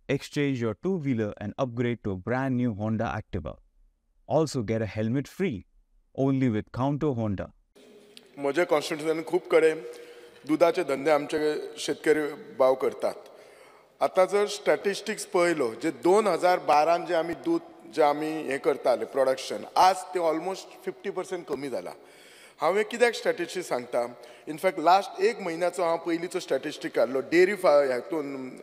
exchange your two-wheeler and upgrade to a brand new Honda Activa. Also get a helmet free, only with Counter Honda. म्हज्या कॉन्स्टिट्युएन्सीन खूब कडेन दुधाचे धंदे आमचे शेतकरी भाव करतात. आता जर स्टॅटिस्टिक्स पळयलो जे 2012 जे आमी दूध जे आमी हे करताले प्रोडक्शन, आज ते ऑलमोस्ट 50% कमी जाला. हांवें कित्याक स्टॅटिस्टिक्स सांगता, इनफॅक्ट लास्ट एक म्हयन्याचो हांव पयलींचो स्टॅटिस्टिक काडलो. डेअरी हातून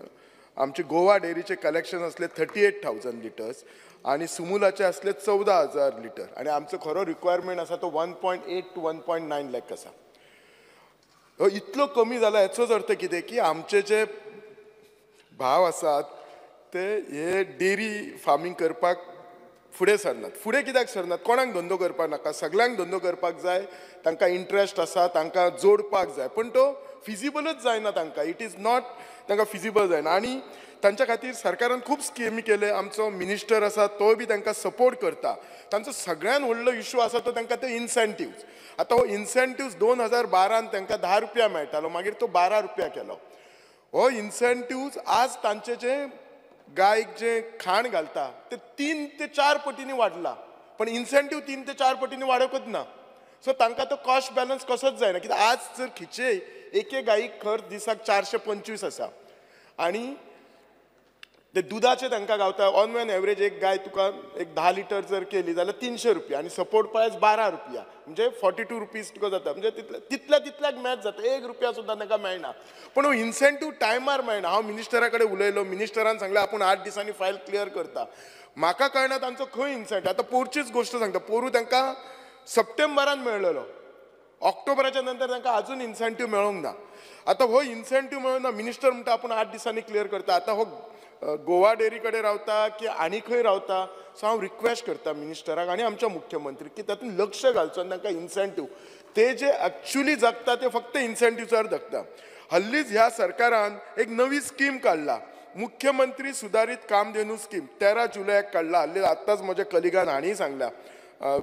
आमचे गोवा डेअरीचे कलेक्शन असले 38,000 लिटर्स आणि सुमुलाचे असले 14,000 लिटर आणि आमचो खरो रिक्वायरमेंट आसा तो 1.8 to 1.9 लाख आसा. इतलो कमी जाला हेचोच अर्थ कितें की आमचे जे भाव आसात ते हे डेअरी फार्मिंग करपाक फुडें सरनात. फुडें कित्याक सरनात? कोणाक धंदो करपाक नाका, सगळ्यांक धंदो करपाक जाय, तांकां इंट्रस्ट आसा, तांकां जोडपाक जाय, पण तो फिजिबलच जायना तांकां. इट इज नॉट तांकां फिजिबल जायना आणि तांच्या खातीर सरकारान खूब स्किमी केले. आमचो मिनिस्टर आसा तो बी तांकां सपोर्ट करता. तांचो सगळ्यान व्हडलो इश्यू आसा तो तांकां ते इन्सेंटिव्स. आतां हो इन्सेंटिव्स 2012 तांकां 10 रुपया मेळटालो, मागीर तो 12 रुपया केलो. हो इन्सेंटिव्स आज तांचे जे गायक जे खाण घालता ते 3 ते 4 पटींनी वाडला, पण इन्सेंटिव्ह 3 ते 4 पटींनी वाडकच ना. सो तांकां तो कॉस्ट बॅलन्स कसोच जायना. कित्याक आज जर खिचे एक गायीक खर्च दिसाक 425 आसा आणि ते दुधाचे तांकां गावता ऑन एन एवरेज एक गाय तुका एक 10 लिटर जर केली जाल्यार 300 रुपया आणि सपोर्ट प्रायस 12 रुपया, म्हणजे 42 रुपीज तुका जाता. म्हणजे तितल्याक मॅच जाता, 1 रुपया सुद्दां तांकां मेळना. पण हो इन्सेंटिव्ह टायमार मेळना. हांव मिनिस्टरा कडेन उलयलो, मिनिस्टरान सांगलें आपूण 8 दिसांनी फायल क्लियर करता. म्हाका कळना तांचो खंय इन्सेंटिव्ह. आतां पोरचीच गोश्ट सांगता, पोरू तांकां सप्टेंबरान मेळलेलो, ऑक्टोबराच्या नंतर तांकां अजून इन्सेंटिव्ह मेळोंक ना. आतां हो इन्सेंटिव्ह मेळून ना, मिनिस्टर म्हणटा आपूण 8 दिसांनी क्लियर करता. आतां हो गोवा डेअरी कडेन रावता की आनी खंय रावता, सो हांव रिक्वेस्ट करता मिनिस्टराक आणि आमच्या मुख्यमंत्री की तातूंत लक्ष घालचो आनी तांकां इन्सेंटिव्ह ते जे एक्चुअली जगता ते फक्त इन्सेंटिव्हचार जगता. हल्लीच ह्या सरकारान एक नवी स्कीम काडला, मुख्यमंत्री सुधारित कामधेनू स्कीम 13 जुलयाक काडला. हल्ली आत्ताच म्हज्या कलिगान हांणी सांगला,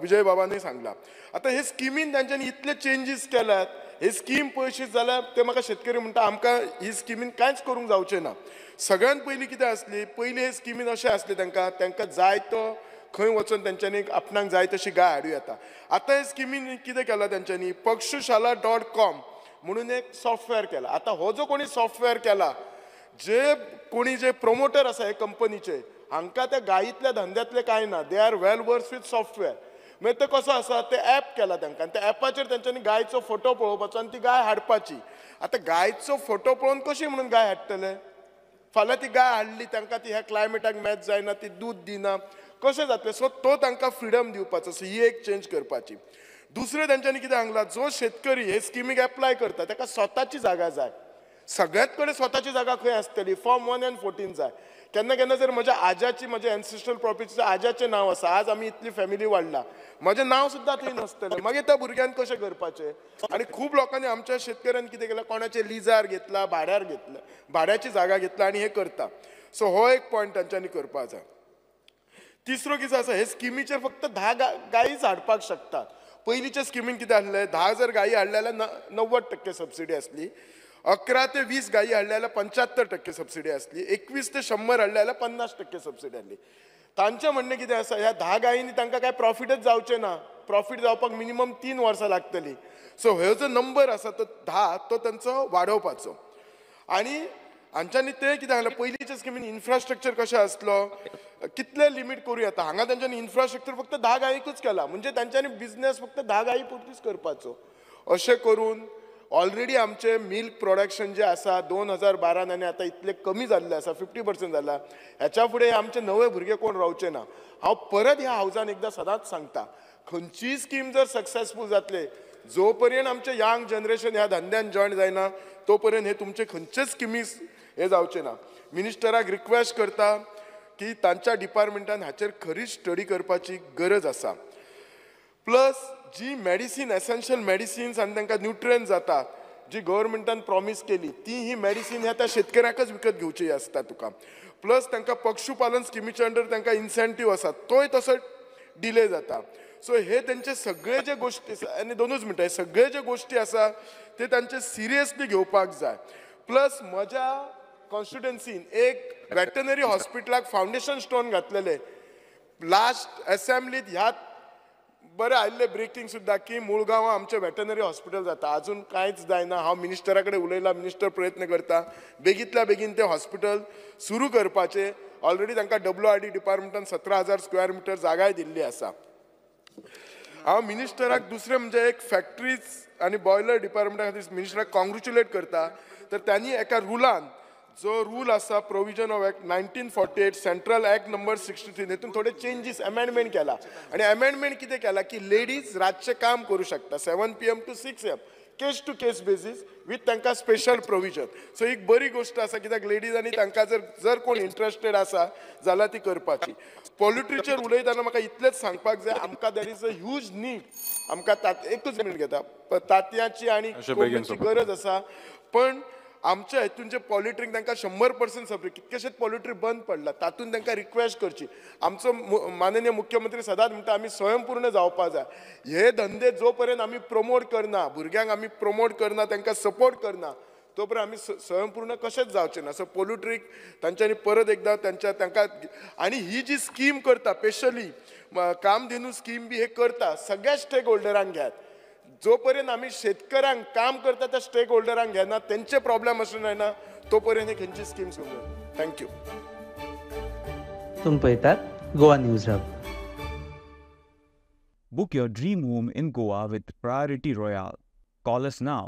विजय बाबांनी सांगला. आता हे स्किमीन तांच्यांनी इतले चेंजीस केल्यात, हे स्कीम पळयशीत जाल्यार ते म्हाका शेतकरी म्हणटा आमकां ही स्किमीन कांयच करूंक जावचें ना. सगळ्यात पयलीं कितें आसली, पयलीं हे स्किमीन अशें आसलें तांकां जाय तो खंय वचून तांच्यांनी आपणाक जाय तशी गाय हाडूं येता. आतां हे स्किमीन कितें केलां तांच्यांनी, पक्षशाला.com म्हणून एक सॉफ्टवेअर केला. आतां हो जो कोणी सॉफ्टवेअर केला, जे कोणी जे प्रोमोटर आसा हे कंपनीचे, हांकां त्या गायीतल्या धंद्यातले कांय ना, they are well versed with software. मागीर ते कसो आसा, ते ॲप केला तांकां, त्या ॲपाचेर तांच्यांनी गायचो फोटो पळोवपाचो आनी ती गाय हाडपाची. आतां गायचो फोटो पळोवन कशी म्हणून गाय हाडटले? फाल्यां ती गाय हाडली, तांकां ती ह्या क्लायमेटाक मॅच जायना, ती दूध दिना, कशें जातलें? सो तो तांकां फ्रिडम दिवपाचो. सो ही एक चेंज करपाची. दुसरें तांच्यांनी कितें सांगलां, जो शेतकरी हे स्किमीक एप्लाय करता ताका स्वताची जागा जाय. सगळ्यात कडेन स्वताची जागा खंय आसतली? फॉर्म 1 and 14 जाय. केन्ना केन्ना जर म्हज्या आज्याची, म्हज्या एन्सेस्ट्रल प्रॉपर्टीचें आज्याचें नांव आसा, आज आमी इतली फॅमिली वाडला, म्हजें नांव सुद्दां थंय नसतलें, मागीर त्या भुरग्यान कशें करपाचें? आनी खूब लोकांनी आमच्या शेतकऱ्यांनी कितें केलां, कोणाचें लिजार घेतला, भाड्यार घेतला, भाड्याची जागा घेतला आनी हें करता. सो हो एक पॉयंट तांच्यांनी करपाक जाय. तिसरो कितें आसा, हे स्किमीचेर फक्त 10 गायीच हाडपाक शकतात. पयलींच्या स्किमीन कितें आसलें, 10 जर गायी हाडले जाल्यार 90% सबसिडी आसली, 11 ते 20 गायी हाडले जाल्यार 75% सबसिडी आसली, 21 ते 100 हाडले जाल्यार 50% सबसिडी आसली. तांचें म्हणणें कितें आसा, ह्या 10 गायींनी तांकां काय प्रॉफिटच जावचें ना. प्रॉफिट जावपाक मिनिमम 3 वर्सां लागतली. सो हो जो नंबर आसा तो 10 तो तांचो वाडोवपाचो. आनी हांच्यांनी ते कितें सांगलें, पयलींच्या स्किमीन इन्फ्रास्ट्रक्चर कशें आसलो, कितले लिमीट करूं येता. हांगा तांच्यांनी इन्फ्रास्ट्रक्चर फक्त 10 गायीकूच केला, म्हणजे तांच्यांनी बिझनेस फक्त 10 गायी पुरतीच करपाचो. अशें करून ऑलरेडी आमचे मिल्क प्रोडक्शन जे आसा 2012 आनी आतां इतले कमी जाल्ले आसा, 50% जाला. ह्याच्या फुडें आमचे नवे भुरगे कोण रावचे ना. हांव परत ह्या हावजान एकदां सदांच सांगता, खंयचीय स्कीम जर सक्सेसफूल जातले, जो पर्यंत आमचे यंग जनरेशन ह्या धंद्यान जॉयन जायना, तो पर्यंत हे तुमचे खंयचेच स्किमीस हे जावचे ना. मिनिस्टराक रिक्वेस्ट करता की तांच्या डिपार्टमेंटान हाचेर खरीच स्टडी करपाची गरज आसा. प्लस जी मेडिसीन, एसेन्शियल मेडिसिन्स आनी तांकां न्यूट्रियन जातात, जी गव्हर्मेंटान प्रॉमिस केली, ती ही मेडिसीन ह्या त्या शेतकऱ्याकच विकत घेवची आसता तुका. प्लस तांकां पशुपालन स्किमीच्या अंडर तांकां इन्सेंटीव आसा, तोय तसो डिले जाता. सो हे तेंचे सगळे जे गोष्टी, आनी 2च मिनटां, सगळे जे गोष्टी आसा ते तांचे सिरियसली घेवपाक जाय. प्लस म्हज्या कॉन्स्टिट्युएन्सीन एक वेटनरी हॉस्पिटलाक फाउंडेशन स्टोन घातलेले. लास्ट असेंब्लीत ह्यात बरें आयिल्ले ब्रेकिंग सुद्दां की मुळगांवां आमचें वेटनरी हॉस्पिटल जाता. अजून कांयच जायना. हांव मिनिस्टरा कडेन उलयलां, मिनिस्टर प्रयत्न करता बेगींतल्या बेगीन तें हॉस्पिटल सुरू करपाचें. ऑलरेडी तांकां WRD डिपार्टमेंटान 17,000 स्क्वेअर मिटर जागाय दिल्ली आसा. हांव मिनिस्टराक दुसरें म्हणजे एक फॅक्टरीज आनी बॉयलर डिपार्टमेंटा खातीर मिनिस्टराक कॉंग्रेच्युलेट करता. तर त्यांनी एका रुलान जो रूल आसा provision of act 1948 central act number 63 हेतून थोडे चेंजीस अमेंडमेंट केला. आणि अमेंडमेंट कितें केला की लेडीज रातचे काम करू शकता 7 PM to 6 AM case to case basis with तांकां स्पेशल प्रोविजन. सो एक बरी गोष्ट आसा कित्याक लेडीजांनी तांकां जर कोण इंटरेस्टेड आसा जाल्यार ती करपाची. पोल्ट्रीचेर उलयतना म्हाका इतलेंच सांगपाक जाय आमकां there is a huge need. आमकां एकूच मिनट घेता तांतयांची आनी कोंबडीची गरज आसा. पण आमच्या हितून जे पोल्ट्रीक तांकां 100% सप्लाय कितकेशेच पोल्ट्री बंद पडला तातूंत तांकां रिक्वेस्ट करची. आमचो माननीय मुख्यमंत्री सदांच म्हणटा आमी स्वयंपूर्ण जावपा जाय. हे धंदे जो पर्यंत आमी प्रमोट करना, भुरग्यांक आमी प्रमोट करना, तांकां सपोर्ट करना तो पर्यंत आमी स्वयंपूर्ण कशेच जावचे ना. सो पोल्ट्रीक तांच्यांनी परत एकदां तांकां आनी ही जी स्कीम करता स्पेशली कामधेनू स्कीम बी हे करता सगळ्या स्टेक होल्डरांक घेयात. जो पर्यंत आमी शेतकऱ्यांक काम करता त्या स्टेक होल्डरांक घेना तेंचे प्रॉब्लेम असून जायना तो पर्यंत हे खंयची स्कीम सुरू. थँक्यू. तुम पळयतात Goa news hub. Book your dream home in Goa with Priority Royale. Call us now